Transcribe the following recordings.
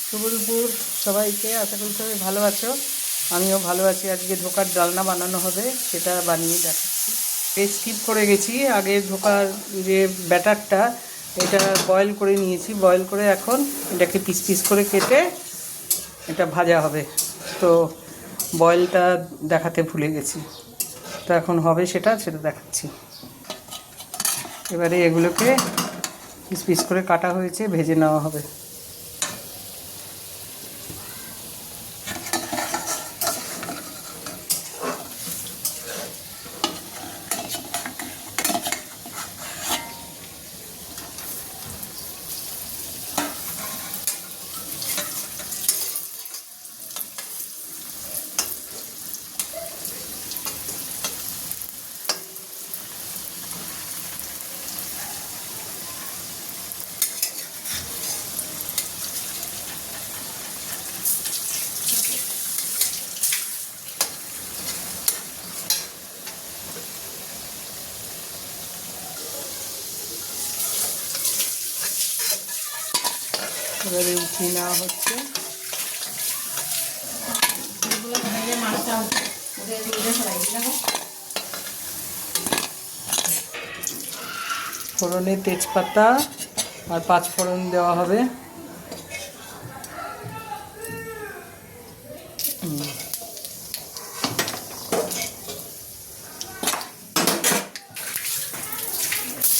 শুভ দুপুর সবাইকে। আশা করি সবাই ভালো আছো, আমিও ভালো আছি। আজকে ধোকার ডালনা বানানো হবে, সেটা বানিয়ে দেখাচ্ছি। স্কিপ করে গেছি, আগে ধোকার যে ব্যাটারটা এটা বয়েল করে নিয়েছি। বয়েল করে এখন এটাকে পিস পিস করে কেটে এটা ভাজা হবে। তো বয়েলটা দেখাতে ভুলে গেছি, তো এখন হবে সেটা দেখাচ্ছি। এবারে এগুলোকে পিস পিস করে কাটা হয়েছে, ভেজে নেওয়া হবে। এবারে উঠিয়ে নেওয়া হচ্ছে। ফোড়নে তেজপাতা আর 5 ফোড়ন দেওয়া হবে।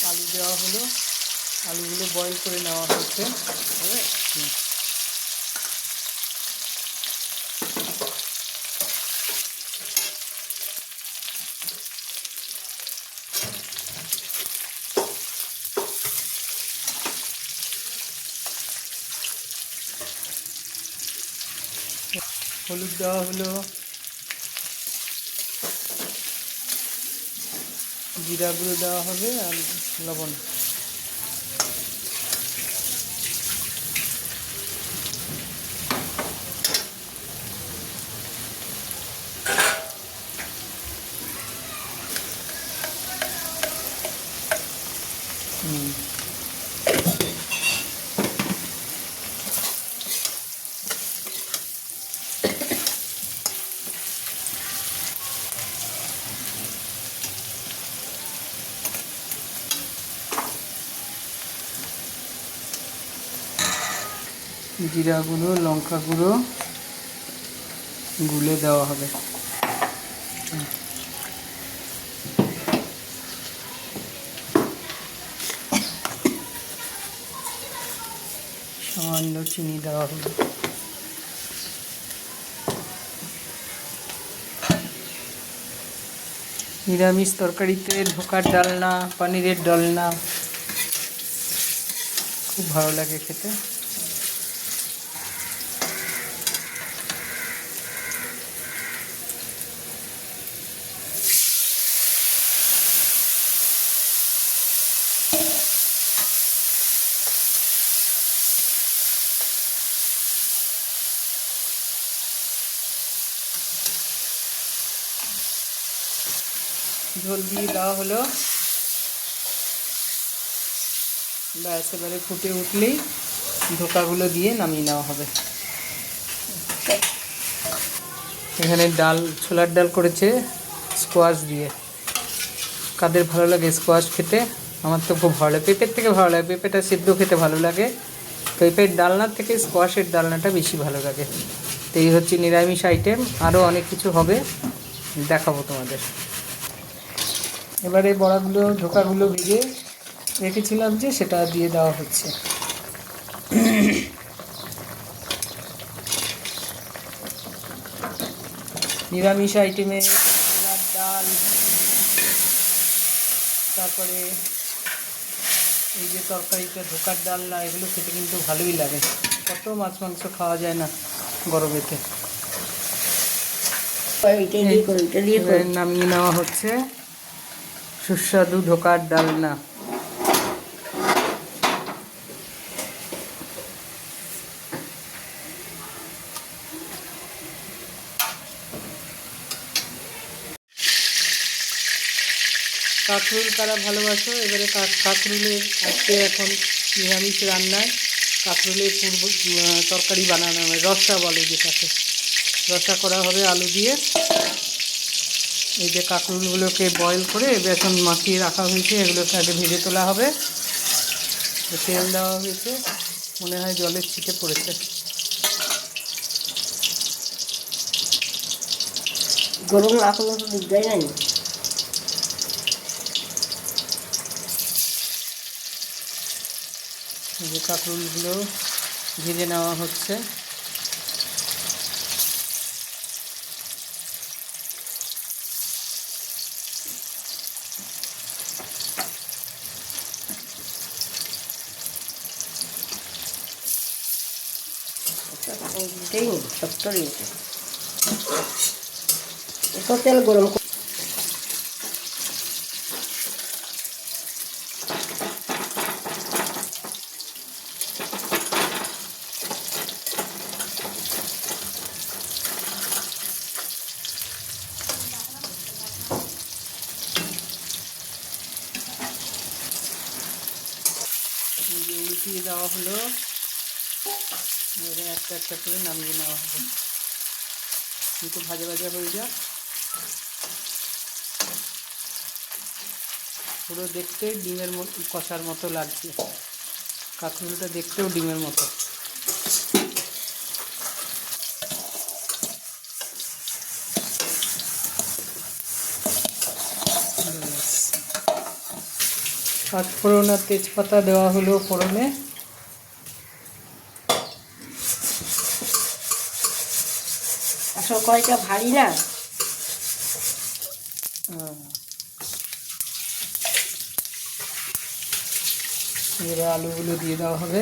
আলু দেওয়া হলো, আলুগুলো বয়েল করে নেওয়া হচ্ছে। হলুদ দেওয়া হলো, জিরা গুঁড়ো দেওয়া হবে আর লবণ। জিরা গুঁড়ো, লঙ্কা গুঁড়ো গুলে দেওয়া হবে। সামান্য চিনি দেওয়া হবে। নিরামিষ তরকারিতে ধোকার ডালনা, পনিরের ডালনা খুব ভালো লাগে খেতে। ঝোল দিয়ে দেওয়া হলো, ব্যাস। এবারে ফুটে উঠলেই ধোকাগুলো দিয়ে নামিয়ে নেওয়া হবে। এখানে ডাল, ছোলার ডাল করেছে স্কোয়াশ দিয়ে। কাদের ভালো লাগে স্কোয়াশ খেতে? আমার তো খুব ভালো লাগে, পেঁপের থেকে ভালো লাগে। পেঁপেটা সিদ্ধ খেতে ভালো লাগে, পেঁপের ডালনার থেকে স্কোয়াশের ডালনাটা বেশি ভালো লাগে। তো এই হচ্ছে নিরামিষ আইটেম, আরও অনেক কিছু হবে, দেখাবো তোমাদের। এবারে বড়াগুলো, ধোকাগুলো ভেজে রেখেছিলাম যে, সেটা দিয়ে দেওয়া হচ্ছে। নিরামিষ আইটেমে ছোলার ডাল, তারপরে এই যে তরকারিটা ধোকার ডালনা, এগুলো খেতে কিন্তু ভালোই লাগে। কত মাছ মাংস খাওয়া যায় না গরমেতে। নামিয়ে নেওয়া হচ্ছে সুস্বাদু ধোকার ডালনা। কাঁকরোল কারা ভালোবাসো? এবারে কাঁকরোলের আজকে এখন নিরামিষ রান্নায় কাঁকরোলের তরকারি বানানো হবে, রসা বলে যেটাকে। রসা করা হবে আলু দিয়ে। এই যে কাঁকরোলগুলোকে বয়েল করে বেসন মাখিয়ে রাখা হয়েছে, এগুলোকে আগে ভেজে তোলা হবে। তেল দেওয়া হয়েছে, মনে হয় জলের ছিটে পড়েছে। গরম না করলে তো দিকদাই নাই। এই যে কাঁকরোলগুলো ভেজে নেওয়া হচ্ছে। তেল গরম উল্টিয়ে দেওয়া হলো, একটা একটা করে নামিয়ে নেওয়া হবে। কিন্তু ভাজা ভাজা হয়ে যাক। পুরো দেখতে ডিমের মতো, কষার মতো লাগছে। কাঁকরোলটা দেখতেও ডিমের মতো। পাঁচফোড়ন আর তেজপাতা দেওয়া হলো ফোড়নে। আসল কড়াইটা ভারী না। এবারে আলুগুলো দিয়ে দেওয়া হবে।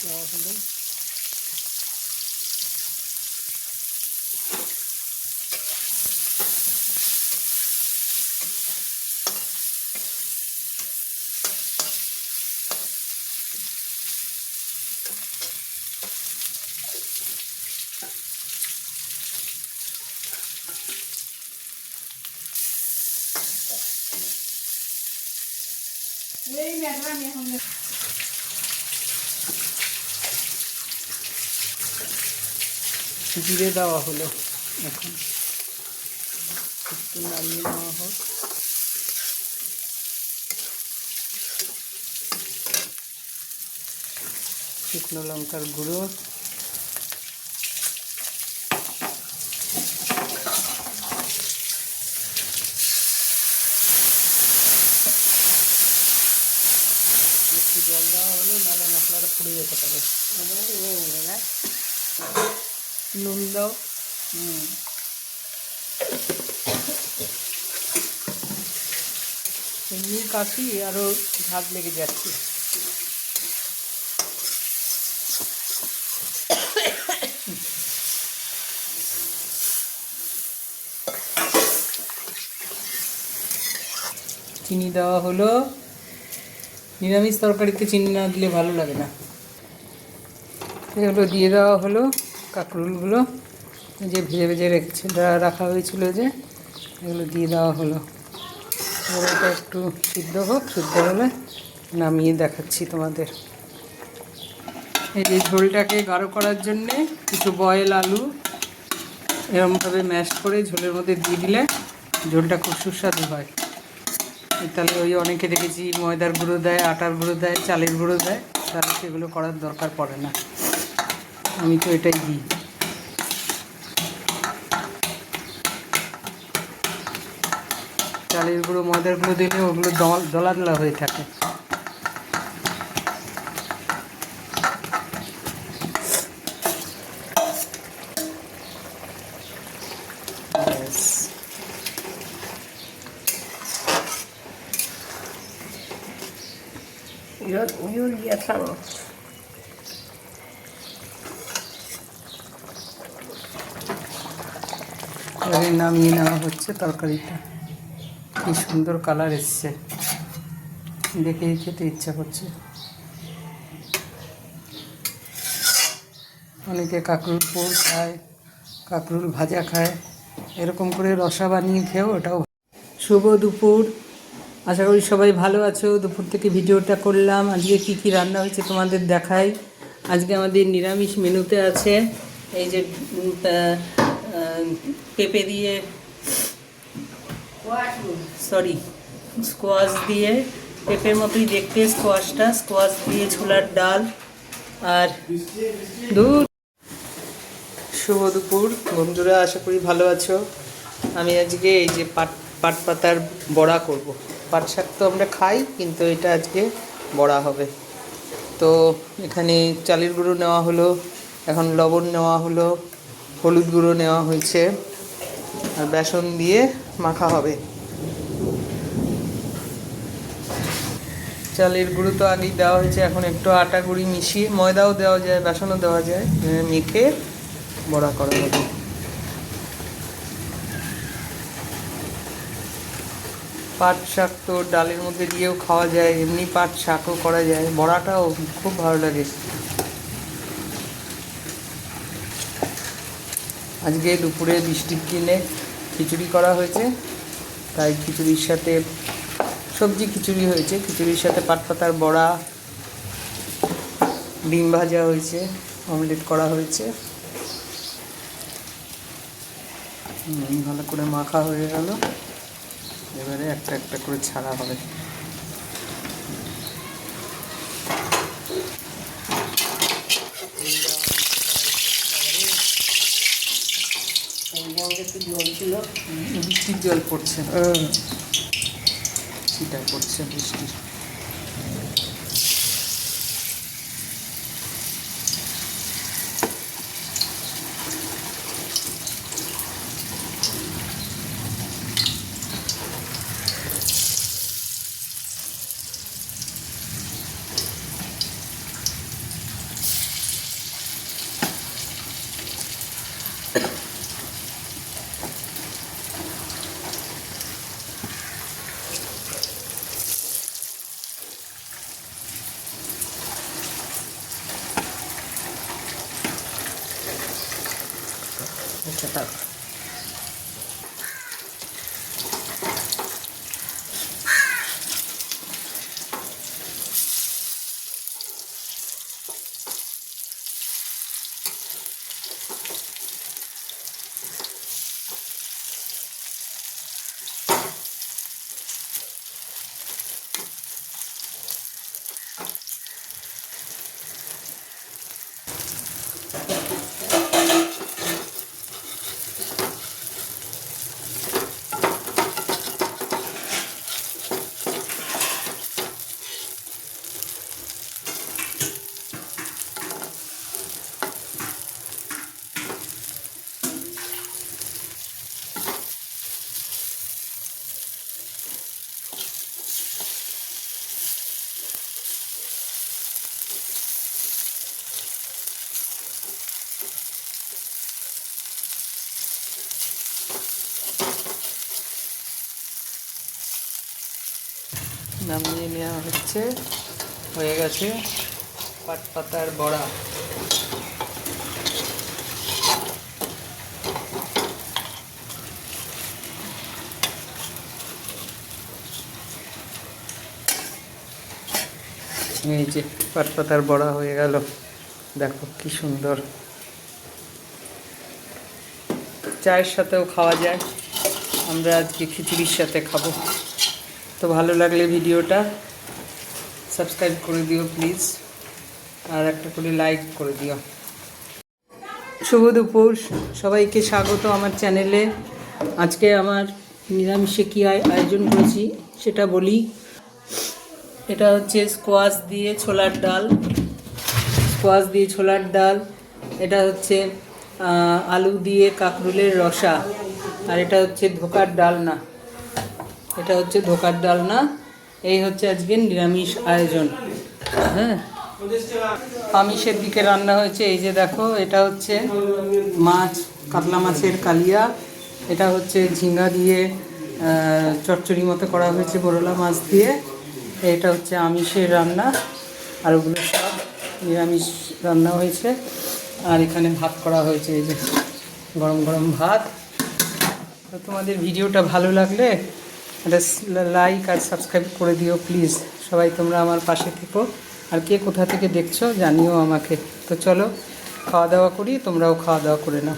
দেওয়া হলো। জিরে দেওয়া হলো। এখন একটু নামিয়ে নেওয়া হোক। শুকনো লঙ্কার গুঁড়ো, একটু জল দেওয়া হলো, নাহলে মশলাটা পুড়ে যেতে পারে। নুন দাও। এমনি কাশি আরও ঝাঁজ লেগে যাচ্ছে। চিনি দেওয়া হলো। নিরামিষ তরকারিতে চিনি না দিলে ভালো লাগে না। এগুলো দিয়ে দেওয়া হলো কাঁকরোলগুলো, যে ভেজে ভেজে রাখা হয়েছিল, যে এগুলো দিয়ে দেওয়া হলো। এবার এটা একটু সিদ্ধ হোক, সিদ্ধ হলে নামিয়ে দেখাচ্ছি তোমাদের। এই যে ঝোলটাকে গাঢ় করার জন্যে কিছু বয়েল আলু এরকমভাবে ম্যাশ করে ঝোলের মধ্যে দিয়ে দিলে ঝোলটা খুব সুস্বাদু হয়। তাহলে ওই অনেকে দেখেছি ময়দার গুঁড়ো দেয়, আটার গুঁড়ো দেয়, চালের গুঁড়ো দেয়, তাহলে সেগুলো করার দরকার পড়ে না। আমি তো এটাই দিই। চালের গুঁড়ো, ময়দার গুঁড়ো দিলে ওগুলো দলা দলা হয়ে থাকে। Julia Sang. নামিয়ে নেওয়া হচ্ছে তরকারিটা। কি সুন্দর কালার এসছে, দেখেই খেতে ইচ্ছা করছে। অনেকে কাঁকরোল পোড় খায়, কাঁকরোল ভাজা খায়, এরকম করে রসা বানিয়ে খেয়েও ওটাও। শুভ দুপুর, আশা করি সবাই ভালো আছো। দুপুর থেকে ভিডিওটা করলাম। আজকে কি কি রান্না হয়েছে তোমাদের দেখাই। আজকে আমাদের নিরামিষ মেনুতে আছে এই যে পেঁপে দিয়ে স্কোয়াশ দিয়ে, পেঁপের মতোই দেখতে স্কোয়াশটা, স্কোয়াশ দিয়ে ছোলার ডাল আর দুধ। শুভ দুপুর বন্ধুরা, আশা করি ভালো আছো। আমি আজকে এই যে পাট পাতার বড়া করব। পাট শাক তো আমরা খাই, কিন্তু এটা আজকে বড়া হবে। তো এখানে চালের গুঁড়ো নেওয়া হলো, এখন লবণ নেওয়া হলো, হলুদ গুঁড়ো নেওয়া হয়েছে, আর বেসন দিয়ে মাখা হবে। চালের গুঁড়ো তো আগেই দেওয়া হয়েছে, এখন একটু আটা গুঁড়ি মিশিয়ে, ময়দাও দেওয়া যায়, বেসনও দেওয়া যায়, মেখে বড়া করা হবে। পাট শাক তো ডালের মধ্যে দিয়েও খাওয়া যায়, এমনি পাট শাকও করা যায়, বড়াটাও খুব ভালো লাগে। আজকে দুপুরে বৃষ্টির দিনে খিচুড়ি করা হয়েছে, তাই খিচুড়ির সাথে সবজি খিচুড়ি হয়েছে, খিচুড়ির সাথে পাট পাতার বড়া, ডিম ভাজা হয়েছে, অমলেট করা হয়েছে। ভালো করে মাখা হয়ে গেল, এবারে একটা একটা করে ছাড়া হবে। একটু জল ছিল, বৃষ্টির জল পড়ছে, ছিটা পড়ছে বৃষ্টির। আচ্ছা, থাক। নামিয়ে নেওয়া হচ্ছে, হয়ে গেছে পাট পাতার বড়া। এই যে পাট পাতার বড়া হয়ে গেল, দেখো কি সুন্দর। চায়ের সাথেও খাওয়া যায়, আমরা আজকে খিচুড়ির সাথে খাবো। তো ভালো লাগলে ভিডিওটা সাবস্ক্রাইব করে দিও প্লিজ, আর একটা করে লাইক করে দিও। শুভ দুপুর, সবাইকে স্বাগত আমার চ্যানেলে। আজকে আমার নিরামিষে কী আয়োজন করেছি সেটা বলি। এটা হচ্ছে স্কোয়াশ দিয়ে ছোলার ডাল, এটা হচ্ছে আলু দিয়ে কাঁকরোলের রসা, আর এটা হচ্ছে ধোকার ডালনা। এই হচ্ছে আজকের নিরামিষ আয়োজন। হ্যাঁ, আমিষের দিকে রান্না হয়েছে এই যে দেখো, এটা হচ্ছে মাছ, কাতলা মাছের কালিয়া, এটা হচ্ছে ঝিঙ্গা দিয়ে চচ্চড়ি মতো করা হয়েছে বরলা মাছ দিয়ে। এটা হচ্ছে আমিষের রান্না, আর ওগুলো সব নিরামিষ রান্না হয়েছে। আর এখানে ভাত করা হয়েছে, এই যে গরম গরম ভাত। তো তোমাদের ভিডিওটা ভালো লাগলে একটা লাইক আর সাবস্ক্রাইব করে দিও প্লিজ। সবাই তোমরা আমার পাশে থেকো, আর কে কোথা থেকে দেখছো জানিও আমাকে। তো চলো খাওয়া দাওয়া করি, তোমরাও খাওয়া দাওয়া করে নাও।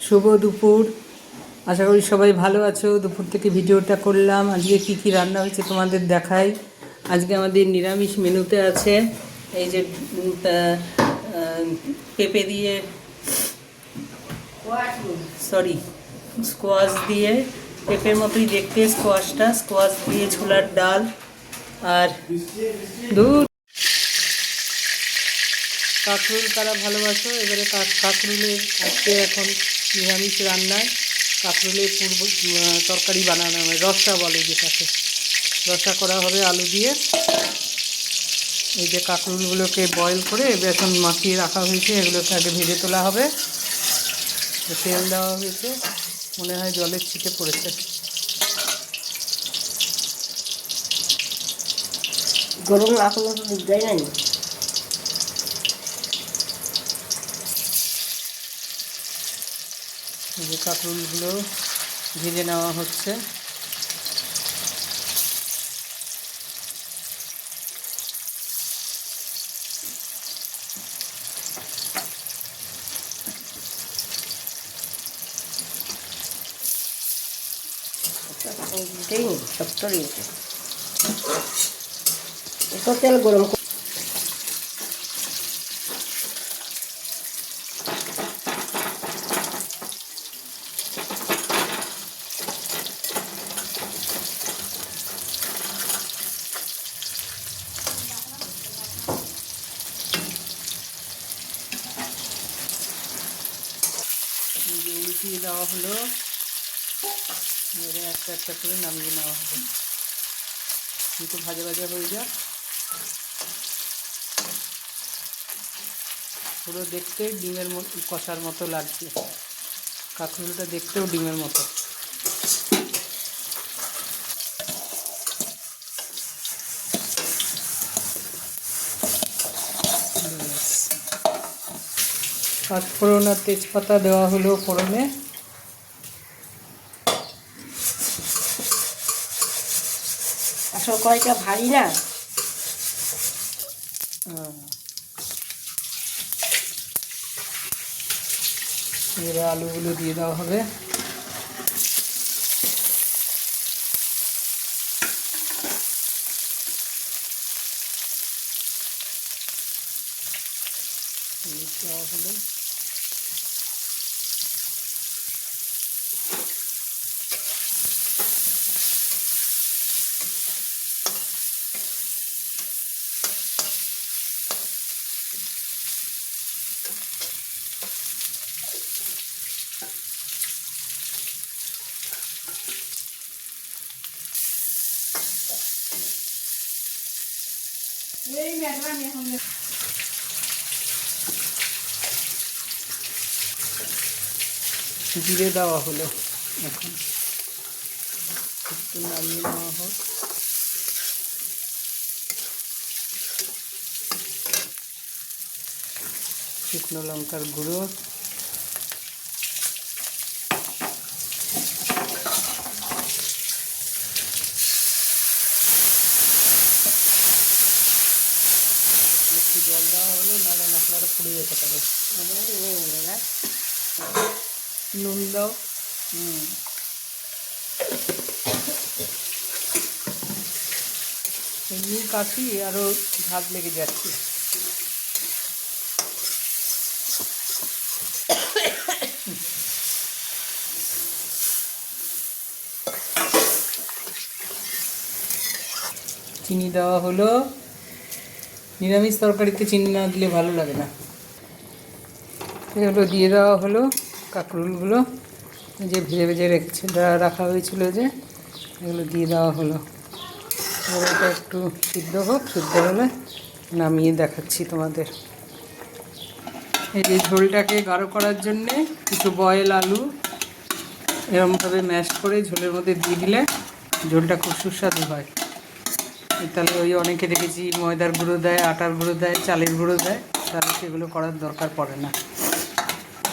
শুভ দুপুর, আশা করি সবাই ভালো আছো। দুপুর থেকে ভিডিওটা করলাম। আজকে কি কি রান্না হয়েছে তোমাদের দেখাই। আজকে আমাদের নিরামিষ মেনুতে আছে এই যে পেঁপে দিয়ে স্কোয়াশ দিয়ে, পেঁপের মতোই দেখতে স্কোয়াশটা, স্কোয়াশ দিয়ে ছোলার ডাল আর দুধ। কাঁকরুল কারা ভালোবাসো, এবারে কাঁকরুলের আজকে এখন নিরামিষ রান্নায় কাঁকরুলের তরকারি বানানো হবে, রসা বলে যেটাকে, রসা করা হবে আলু দিয়ে। এই যে কাঁকরুলগুলোকে বয়েল করে বেসন মাখিয়ে রাখা হয়েছে, এগুলোকে আগে ভেজে তোলা হবে। তেল দেওয়া হয়েছে, মনে হয় জলের ছিটে পড়েছে। গরম না করলে তো দিকদারি নাই। এই যে কাঁকরুলগুলো ভেজে নেওয়া হচ্ছে। সত্তরই এত তেল গরম উল্টিয়ে দেওয়া হলো, এবারে একটা একটা করে নামিয়ে নেওয়া হবে। একটু ভাজা ভাজা হয়ে যাক। পুরো দেখতে ডিমের মতো, কষার মতো লাগছে। কাঁকরুলটা দেখতেও ডিমের মতো। পাঁচফোড়ন আর তেজপাতা দেওয়া হলো ফোড়নে। আসল কড়াইটা ভারী না। এবারে আলুগুলো দিয়ে দেওয়া হবে। দেওয়া হলো। জিরে দেওয়া হলো। এখন একটু নামিয়ে নেওয়া হোক। শুকনো লঙ্কার গুঁড়ো, একটু জল দেওয়া হলো, নাহলে মশলাটা পুড়ে যেতে পারে। নুন দাও। এমনি কাশি আরও ভাত লেগে যাচ্ছে। চিনি দেওয়া হলো। নিরামিষ তরকারিতে চিনি না দিলে ভালো লাগে না। এগুলো দিয়ে দেওয়া হলো, কাঁকরুলগুলো যে ভেজে ভেজে রাখা হয়েছিল, যে এগুলো দিয়ে দেওয়া হলো। এবার এটা একটু সিদ্ধ হোক, সিদ্ধ হলে নামিয়ে দেখাচ্ছি তোমাদের। এই যে ঝোলটাকে গাঢ় করার জন্যে কিছু বয়েল আলু এরকমভাবে ম্যাশ করে ঝোলের মধ্যে দিয়ে দিলে ঝোলটা খুব সুস্বাদু হয়। তাহলে ওই অনেকে দেখেছি ময়দার গুঁড়ো দেয়, আটার গুঁড়ো দেয়, চালের গুঁড়ো দেয়, তাহলে সেগুলো করার দরকার পড়ে না।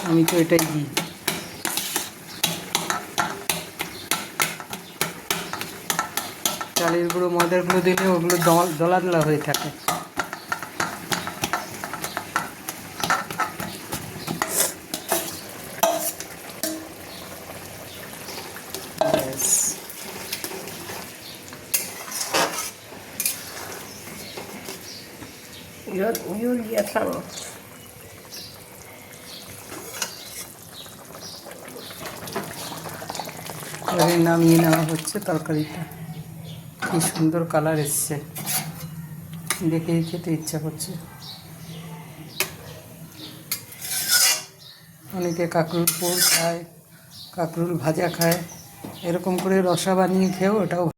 আমি তো এটাই দিই। চালের গুঁড়ো ময়দার গুঁড়ো দিলে ওগুলো দলা দলা হয়ে থাকে। ব্যাস। Julia Tang. এবারে নামিয়ে নেওয়া হচ্ছে তরকারিটা। কি সুন্দর কালার এসছে, দেখেই খেতে ইচ্ছা করছে। অনেকে কাঁকরুল পোড় খায়, কাঁকরুল ভাজা খায়, এরকম করে রসা বানিয়ে খেয়েও ওটাও